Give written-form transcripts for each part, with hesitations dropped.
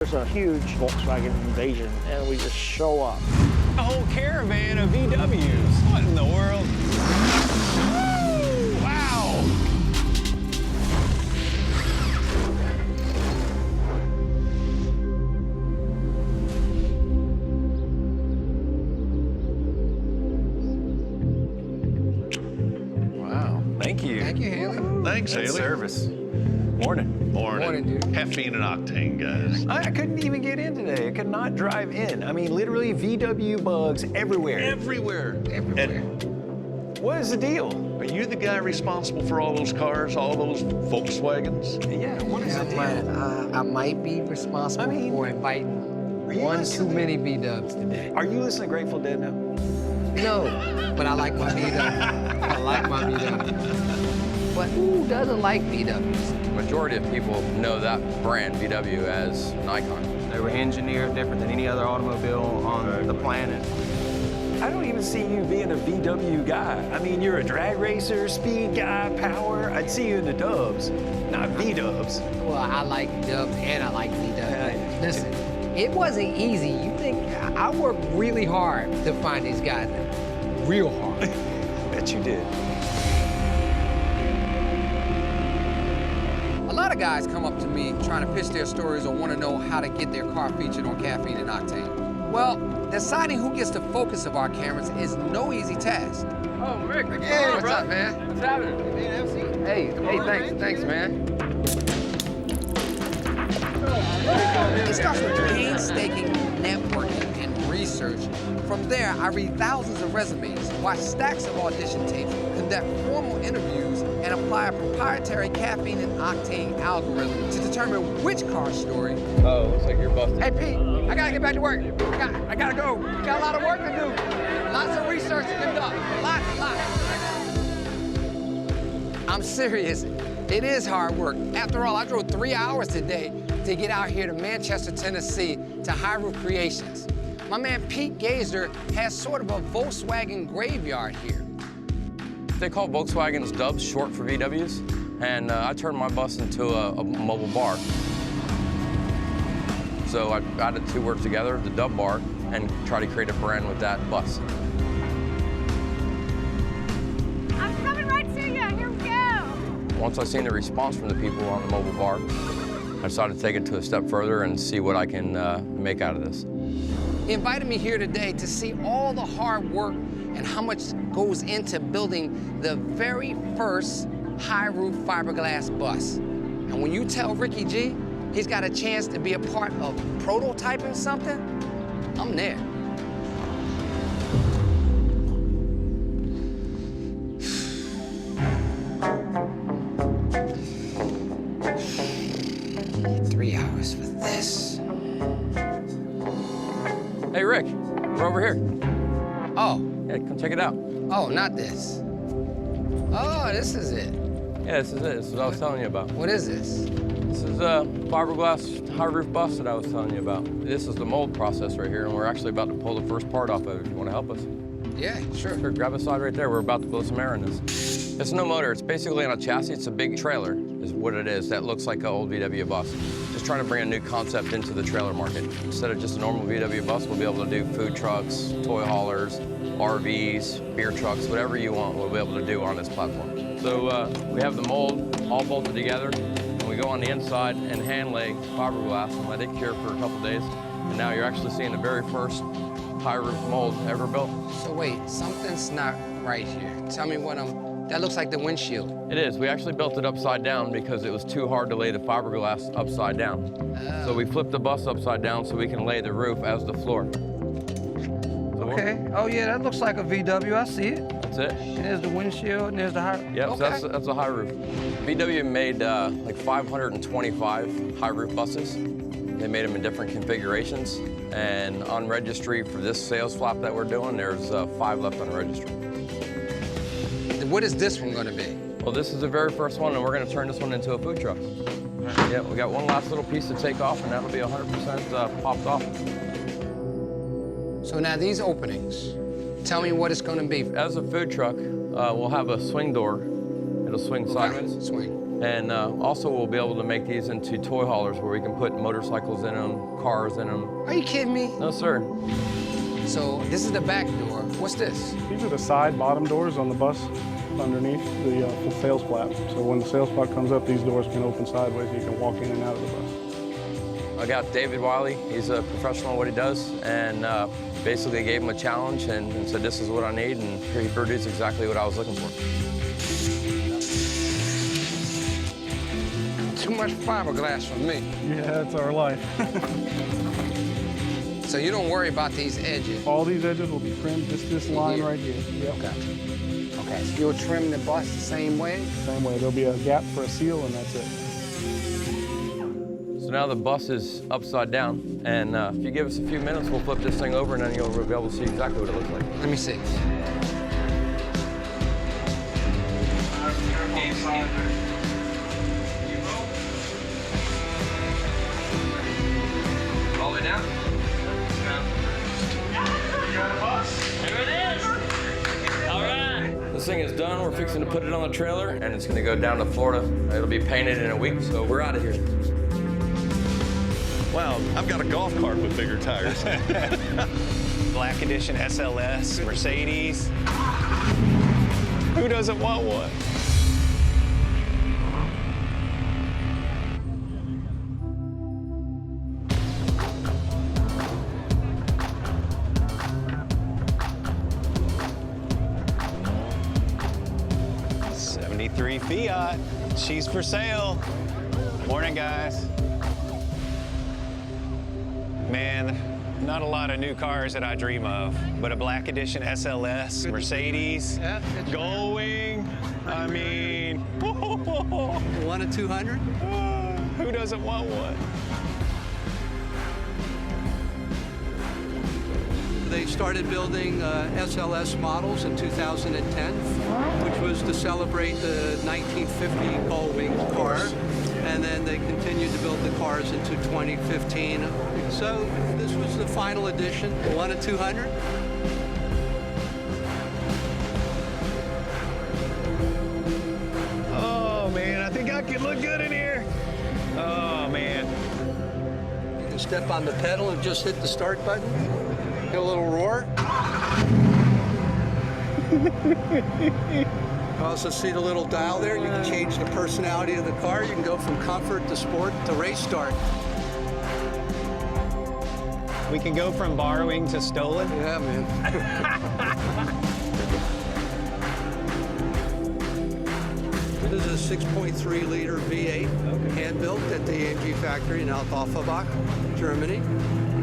There's a huge Volkswagen invasion, and we just show up. A whole caravan of VWs. What in the world? Woo! Wow! Wow. Thank you. Thank you, Haley. Thanks, Good Haley. service. Morning. Morning, dude. Caffeine and octane, guys. I couldn't even get in today. I could not drive in. I mean, literally VW bugs everywhere. Everywhere. Everywhere. What is the deal? Are you the guy responsible for all those cars, all those Volkswagens? Yeah, what is the deal? I might be responsible for inviting are you one too listening? many B-dubs today. Are you listening to Grateful Dead now? No, but I like my B-dub. I like my B-dub. But who doesn't like B-Ws? Majority of people know that brand, VW, as an icon. They were engineered different than any other automobile on the planet. I don't even see you being a VW guy. I mean, you're a drag racer, speed guy, power. I'd see you in the dubs, not V-dubs. Well, I like dubs and I like B-dubs. Listen, it wasn't easy. You think I worked really hard to find these guys, real hard. Bet you did. A lot of guys come up to me trying to pitch their stories or want to know how to get their car featured on Caffeine and Octane. Well, deciding who gets the focus of our cameras is no easy task. Oh, Rick. Hey, what's up, man? What's happening? Hey, thanks, man. It starts with painstaking networking and research. From there, I read thousands of resumes, watch stacks of audition tapes, conduct formal interviews, and apply a proprietary Caffeine and Octane algorithm to determine which car story. Oh, looks like you're busted. Hey, Pete, I gotta get back to work. I gotta go. Got a lot of work to do. Lots of research to conduct. Lots. I'm serious. It is hard work. After all, I drove 3 hours today to get out here to Manchester, Tennessee, to High Roof Creations. My man Pete Gazer has sort of a Volkswagen graveyard here. They call Volkswagens dubs short for VWs, and I turned my bus into a mobile bar. So I added two words together, the dub bar, and try to create a brand with that bus. I'm coming right to you. Here we go. Once I seen the response from the people on the mobile bar, I decided to take it to a step further and see what I can make out of this. He invited me here today to see all the hard work and how much goes into building the very first high-roof fiberglass bus. And when you tell Ricky G he's got a chance to be a part of prototyping something, I'm there. Need 3 hours for this. Hey, Rick, we're over here. Oh. Yeah, come check it out. Oh, not this. Oh, this is it. Yeah, this is it. This is what I was telling you about. What is this? This is a fiberglass high roof bus that I was telling you about. This is the mold process right here, and we're actually about to pull the first part off of it. If you want to help us? Yeah, sure. Sure, grab a side right there. We're about to blow some air in this. It's no motor. It's basically on a chassis. It's a big trailer is what it is. That looks like an old VW bus. Just trying to bring a new concept into the trailer market. Instead of just a normal VW bus, we'll be able to do food trucks, toy haulers, RVs, beer trucks, whatever you want, we'll be able to do on this platform. So we have the mold all bolted together, and we go on the inside and hand lay fiberglass and let it cure for a couple days. And now you're actually seeing the very first high roof mold ever built. So wait, something's not right here. Tell me what that looks like the windshield. It is. We actually built it upside down because it was too hard to lay the fiberglass upside down. Oh. So we flipped the bus upside down so we can lay the roof as the floor. Okay. Oh, yeah, that looks like a VW. I see it. That's it. And there's the windshield, and there's the high. Yep, Okay. so that's a high roof. VW made like 525 high roof buses. They made them in different configurations. And on registry for this sales flap that we're doing, there's 5 left on the registry. What is this one gonna be? Well, this is the very first one, and we're gonna turn this one into a food truck. Yeah, we got one last little piece to take off, and that'll be 100% popped off. So now these openings, tell me what it's gonna be. As a food truck, we'll have a swing door. It'll swing sideways. Swing. And also we'll be able to make these into toy haulers where we can put motorcycles in them, cars in them. Are you kidding me? No, sir. So this is the back door. What's this? These are the side bottom doors on the bus underneath the sales flap. So when the sales flap comes up, these doors can open sideways. You can walk in and out of the bus. I got David Wiley. He's a professional at what he does, and basically gave him a challenge and said, this is what I need, and he produced exactly what I was looking for. Too much fiberglass for me. Yeah, that's our life. So you don't worry about these edges. All these edges will be trimmed just this line right here. Yep. Okay, so you'll trim the bus the same way? Same way. There'll be a gap for a seal, and that's it. So now the bus is upside down, and if you give us a few minutes, we'll flip this thing over, and then you'll be able to see exactly what it looks like. Let me see. All the way down? There it is! All right! This thing is done. We're fixing to put it on the trailer, and it's gonna go down to Florida. It'll be painted in a week, so we're out of here. Wow, I've got a golf cart with bigger tires. Black Edition SLS, Mercedes. Who doesn't want one? '73 Fiat. She's for sale. Morning, guys. Man, not a lot of new cars that I dream of, but a Black Edition SLS, Mercedes, going. I mean, 1 to 200? Who doesn't want one? They started building SLS models in 2010, which was to celebrate the 1950 Gullwing car. And then they continued to build the cars into 2015. So this was the final edition, 1 to 200. Oh, man, I think I can look good in here. Oh, man. You can step on the pedal and just hit the start button. Get a little roar. You also see the little dial there. You can change the personality of the car. You can go from comfort to sport to race start. We can go from borrowing to stolen. Yeah, man. This is a 6.3 liter V8, hand-built at the AMG factory in Althoffenbach, Germany.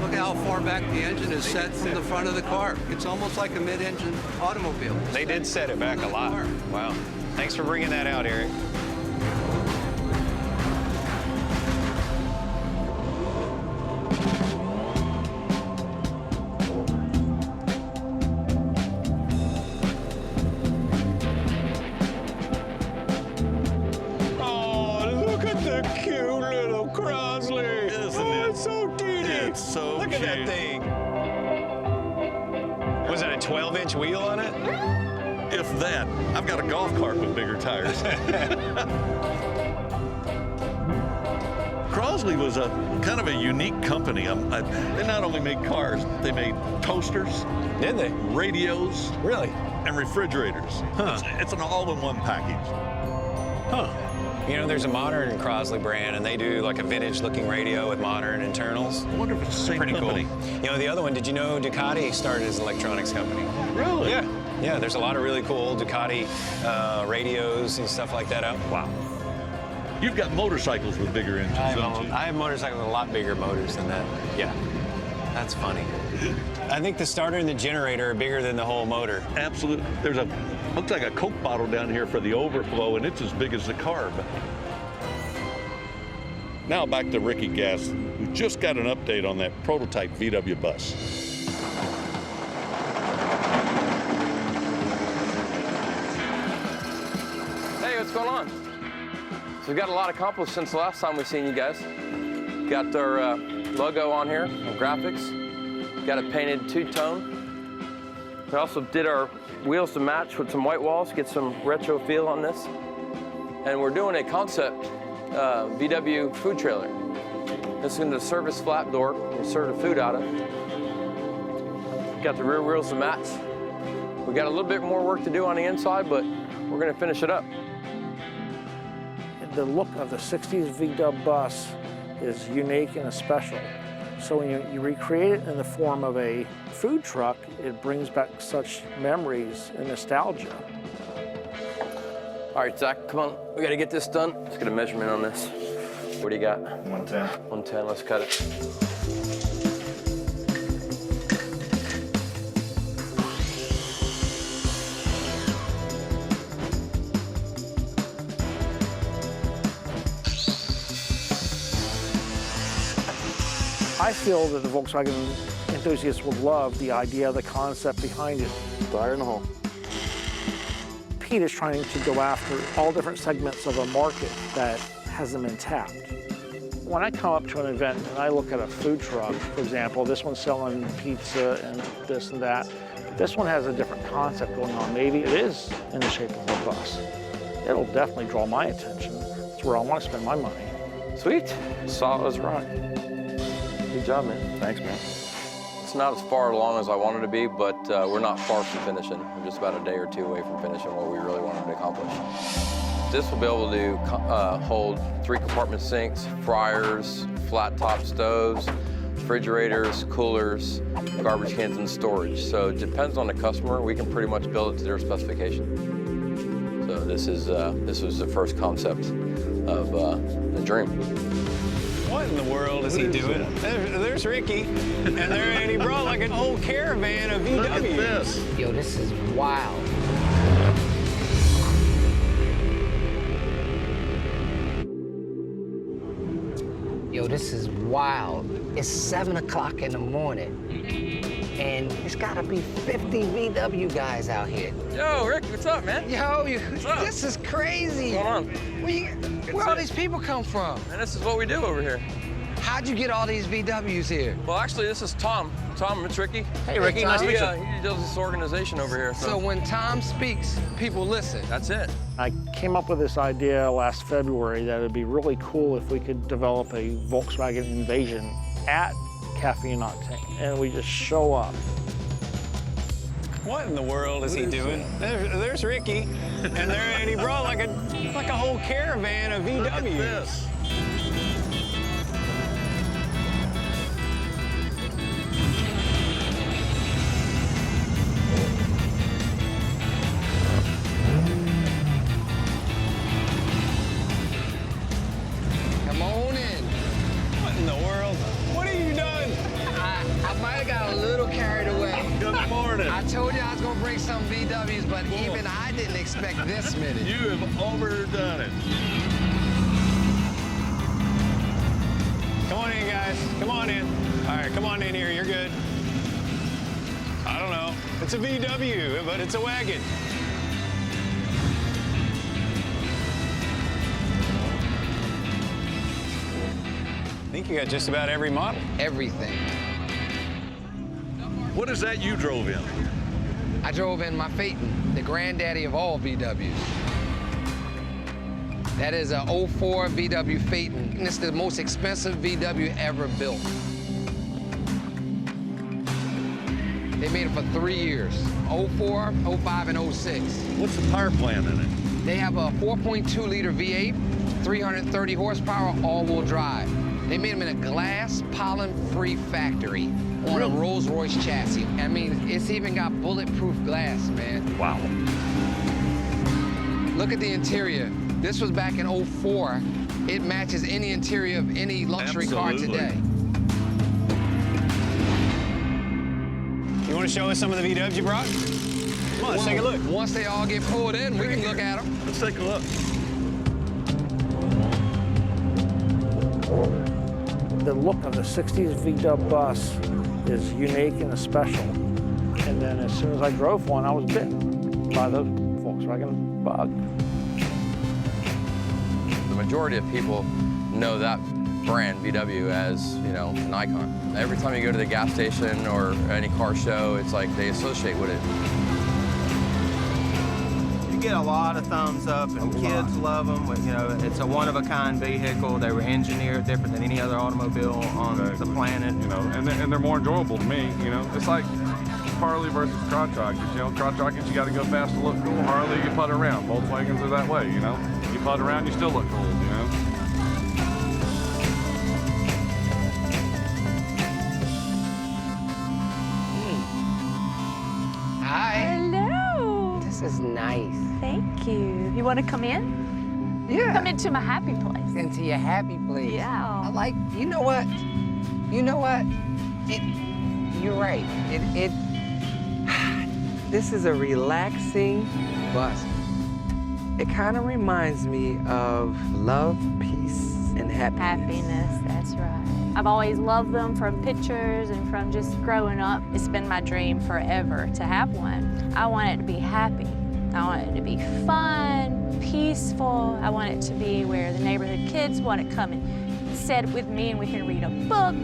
Look how far back the engine is set from the front of the car. It's almost like a mid-engine automobile. They did set it back a lot. Wow. Thanks for bringing that out, Eric. Oh, look at the cute little Crosley. Isn't it? It's so cute. It's so Look at that cute. thing. Was it a 12-inch wheel on it? If that, I've got a golf cart with bigger tires. Crosley was a kind of a unique company. They not only made cars, they made toasters, Did they? radios, Really? and refrigerators. Huh. It's an all-in-one package. Huh. You know, there's a modern Crosley brand, and they do like a vintage-looking radio with modern internals. I wonder if it's the same Pretty company. cool. You know, the other one, did you know Ducati started as an electronics company? Really? Yeah. Yeah, there's a lot of really cool Ducati radios and stuff like that out. Wow. You've got motorcycles with bigger engines, don't you? I have motorcycles with a lot bigger motors than that. Yeah. That's funny. I think the starter and the generator are bigger than the whole motor. Absolutely. There's looks like a Coke bottle down here for the overflow, and it's as big as the carb. Now back to Ricky Gass, who just got an update on that prototype VW bus. Hey, what's going on? So we've got a lot accomplished since the last time we've seen you guys. Got our logo on here, our graphics. Got it painted two-tone. We also did our wheels to match with some white walls, get some retro feel on this. and we're doing a concept VW food trailer. This is going to service flap door. We'll serve the food out of. Got the rear wheels and mats. We got a little bit more work to do on the inside, but we're going to finish it up. The look of the 60s VW bus is unique and special. So when you recreate it in the form of a food truck, it brings back such memories and nostalgia. All right, Zach, come on. We got to get this done. Let's get a measurement on this. What do you got? 110. 110, let's cut it. I feel that the Volkswagen enthusiasts will love the idea, the concept behind it. Fire in the hole. Pete is trying to go after all different segments of a market that hasn't been tapped. When I come up to an event and I look at a food truck, for example, this one's selling pizza and this and that. This one has a different concept going on. Maybe it is in the shape of a bus. It'll definitely draw my attention. It's where I want to spend my money. Sweet. Solid as rock. Good job, man. Thanks, man. It's not as far along as I wanted to be, but we're not far from finishing. We're just about a day or two away from finishing what we really wanted to accomplish. This will be able to hold 3 compartment sinks, fryers, flat top stoves, refrigerators, coolers, garbage cans, and storage. So it depends on the customer. We can pretty much build it to their specification. So this was the first concept of the dream. What in the world is he doing? There's Ricky, and he brought like an old caravan of VWs. Look at this. Yo, this is wild. Yo, this is wild. It's 7 o'clock in the morning, and it's gotta be 50 VW guys out here. Yo, Rick, what's up, man? Yo, up? this is crazy. What's going on? Where all these people come from? And this is what we do over here. How'd you get all these VWs here? Well, actually, this is Tom. Tom, it's Ricky. Hey, Ricky, nice to meet you. He does this organization over here. So when Tom speaks, people listen. That's it. I came up with this idea last February that it'd be really cool if we could develop a Volkswagen invasion at Cafe and Octane, and we just show up. What in the world is he doing? There's Ricky, and he brought like a whole caravan of VWs. Look at this. Come on in. What in the world? What have you done? I might have got a little carried away. Good morning. I told you I was gonna bring some VWs, but even I didn't expect this many. You have overdone it. Come on in, guys. Come on in. All right, come on in here. You're good. I don't know. It's a VW, but it's a wagon. I think you got just about every model. Everything. What is that you drove in? I drove in my Phaeton, the granddaddy of all VWs. That is a 04 VW Phaeton, and it's the most expensive VW ever built. They made it for 3 years, 04, 05, and 06. What's the power plant in it? They have a 4.2-liter V8, 330 horsepower, all-wheel drive. They made them in a glass, pollen-free factory on a Rolls-Royce chassis. I mean, it's even got bulletproof glass, man. Wow. Look at the interior. This was back in 04. It matches any interior of any luxury car today. You want to show us some of the VWs you brought? Come on, let's take a look. Once they all get pulled in, we can look at them. Let's take a look. The look of the 60s VW bus is unique and special. And then as soon as I drove one, I was bitten by the Volkswagen bug. The majority of people know that brand, VW, as, you know, an icon. Every time you go to the gas station or any car show, it's like they associate with it. get a lot of thumbs up, and kids love them. You know, it's a one-of-a-kind vehicle. They were engineered different than any other automobile on the planet. You know, and they're more enjoyable to me. You know, it's like Harley versus crotch rockets. You know, crotch rockets, you got to go fast to look cool. Harley, you putt around. Volkswagens are that way. You know, you putt around, you still look cool. You know. Hi. Hello. This is nice. Thank you. You want to come in? Yeah. Come into my happy place. Into your happy place. Yeah. I like, you know what? You know what? You're right. This is a relaxing bus. It kind of reminds me of love, peace, and happiness. Happiness, that's right. I've always loved them from pictures and from just growing up. It's been my dream forever to have one. I want it to be happy. I want it to be fun, peaceful. I want it to be where the neighborhood kids want to come and sit with me and we can read a book.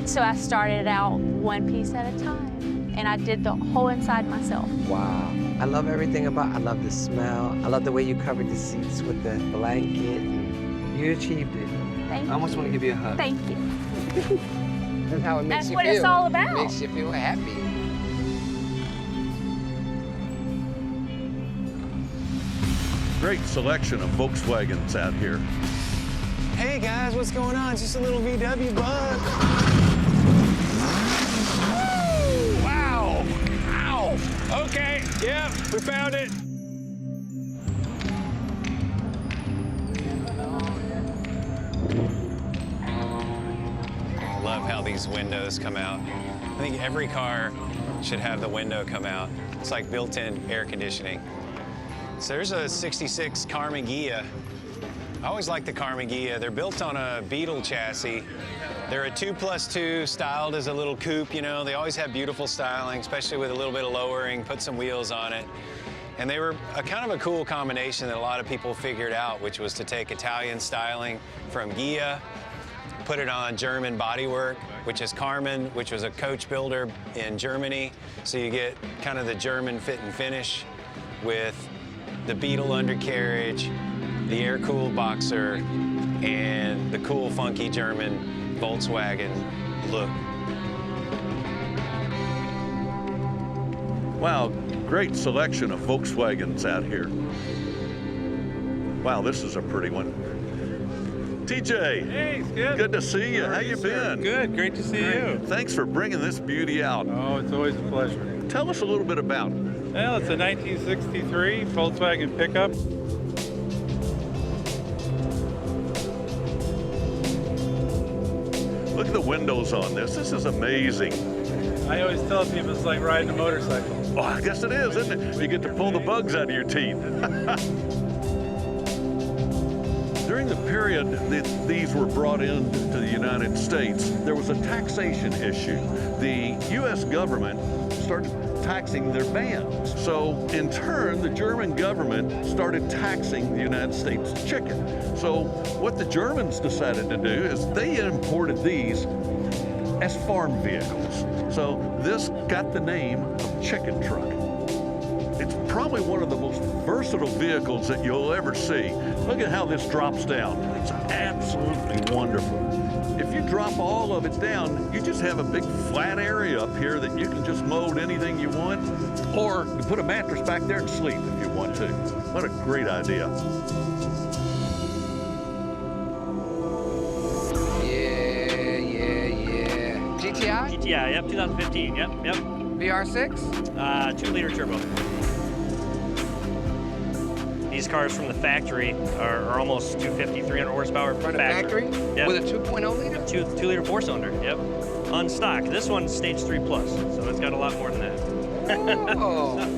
So I started out one piece at a time, and I did the whole inside myself. Wow. I love everything about it. I love the smell. I love the way you covered the seats with the blanket. You achieved it. Thank you. I almost want to give you a hug. Thank you. That's how it makes That's you what feel. it's all about. It makes you feel happy. Great selection of Volkswagens out here. Hey guys, what's going on? Just a little VW bug. Woo! Wow! Ow! Okay, yep, we found it. I love how these windows come out. I think every car should have the window come out. It's like built-in air conditioning. So there's a 66 Carmen Ghia. I always like the Carmen Ghia. They're built on a Beetle chassis. They're a 2+2, styled as a little coupe, you know. They always have beautiful styling, especially with a little bit of lowering, put some wheels on it. And they were a kind of a cool combination that a lot of people figured out, which was to take Italian styling from Ghia, put it on German bodywork, which is Carmen, which was a coach builder in Germany. So you get kind of the German fit and finish with the Beetle undercarriage, the air-cooled boxer, and the cool, funky German Volkswagen look. Wow, great selection of Volkswagens out here. Wow, this is a pretty one. TJ. Hey, it's good. Good to see you. How you been? Good, great to see you. Thanks for bringing this beauty out. Oh, it's always a pleasure. Tell us a little bit about it. Well, it's a 1963 Volkswagen pickup. Look at the windows on this. This is amazing. I always tell people it's like riding a motorcycle. Oh, I guess it is, isn't it? You get to pull the bugs out of your teeth. During the period that these were brought into the United States, there was a taxation issue. The U.S. government started taxing their vans. So in turn, the German government started taxing the United States chicken. So what the Germans decided to do is they imported these as farm vehicles. So this got the name of chicken truck. It's probably one of the most versatile vehicles that you'll ever see. Look at how this drops down. It's absolutely wonderful. If you drop all of it down, you just have a big flat area up here that you can just mold anything you want, or you put a mattress back there and sleep if you want to. What a great idea. Yeah. GTI? GTI, yep, 2015, yep. VR6? 2-liter turbo. These cars from the factory are almost 250, 300 horsepower. From the factory? Yep. With a 2.0 liter? 2-liter 4-cylinder, yep. On stock. This one's stage 3 plus, so it's got a lot more than that. Oh.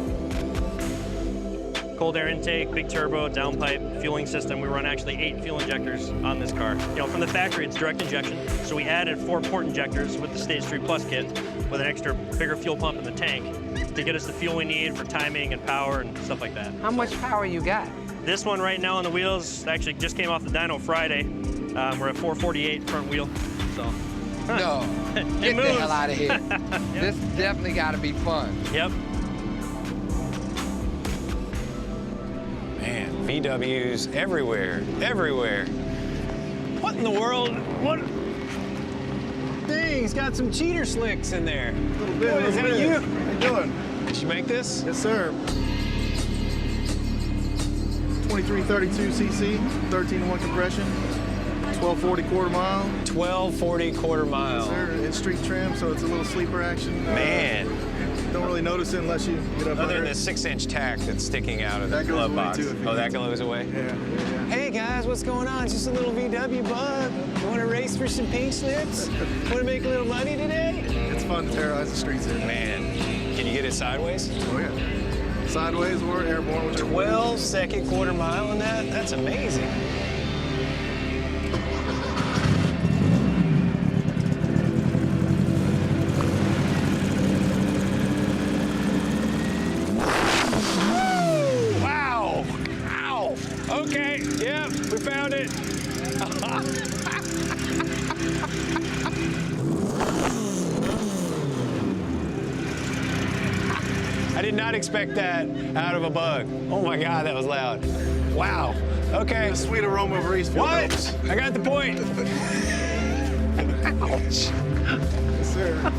Cold air intake, big turbo, downpipe, fueling system. We run actually 8 fuel injectors on this car. You know, from the factory, it's direct injection, so we added 4 port injectors with the stage 3 plus kit with an extra bigger fuel pump in the tank to get us the fuel we need for timing and power and stuff like that. How much power you got? This one right now on the wheels actually just came off the dyno Friday. We're at 448 front wheel, so. No, get the hell out of here. Yep. This definitely got to be fun. Yep. VWs everywhere, everywhere. What in the world? What? Dang, he's got some cheater slicks in there. A little bit. What, is that you? How you doing? Did you make this? Yes, sir. 2332 cc, 13-to-1 compression, 1240 quarter mile. 1240 quarter mile. Yes, sir. It's street trim, so it's a little sleeper action. Man. Don't really notice it unless you get up Other under than the it. 6-inch tack that's sticking out of the That goes glove away, box. too, if you Oh, that need to. goes away? Yeah. Hey guys, what's going on? It's just a little VW bug. You want to race for some pink slips? Want to make a little money today? It's fun to terrorize the streets here. Man, can you get it sideways? Oh, yeah. Sideways or airborne, whichever. 12-second quarter mile on that? That's amazing. Wow! Ow! Okay, yep, we found it. I did not expect that out of a bug. Oh my God, that was loud. Wow. Okay. The sweet aroma of race fuel. What? I got the point. Ouch. Yes, sir.